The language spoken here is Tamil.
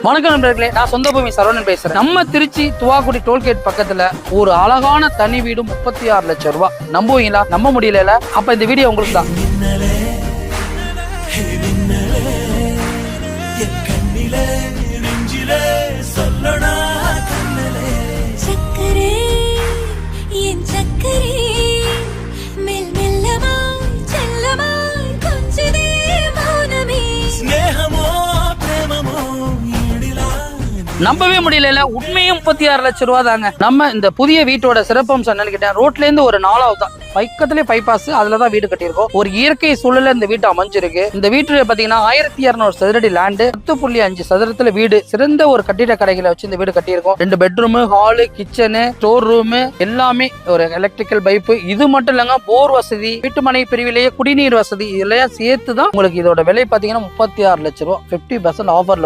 வணக்கம் நண்பர்களே, நான் சொந்த பூமி சரவணன் பேசுறேன். நம்ம திருச்சி துவாக்குடி டோல்கேட் பக்கத்துல ஒரு அழகான தனி வீடு 36 லட்சம் ரூபாய். நம்புவீங்களா? நம்ப முடியல. அப்ப இந்த வீடியோ உங்களுக்கு தான். நம்பவே முடியல. உண்மையும் 36 லட்சம் ரூபா தாங்க. நம்ம இந்த புதிய வீட்டோட சிறப்பம்சம் என்னன்னு கேட்டேன், ரோட்ல இருந்து ஒரு 4வது தான் பக்கத்திலே பைபாஸ், அதுலதான் வீடு கட்டியிருக்கோம். ஒரு இயற்கை சூழல இந்த வீட்டு அமைஞ்சிருக்கு. இந்த வீட்டுல பாத்தீங்கன்னா 1200 சதுரடி லேண்டு, 10.5 சதுரத்துல வீடு. சிறந்த ஒரு கட்டிட கடைகளை வச்சு இந்த வீடு கட்டியிருக்கோம். 2 bedroom, hall, kitchen, store room, எல்லாமே ஒரு எலக்ட்ரிக்கல் பைப்பு. இது மட்டும் இல்லங்க, போர் வசதி, வீட்டுமனை பிரிவிலேயே குடிநீர் வசதி, இதெல்லாம் சேர்த்துதான் உங்களுக்கு இதோட விலை பாத்தீங்கன்னா 36 லட்சம் ரூபாய். 50% ஆஃபர்ல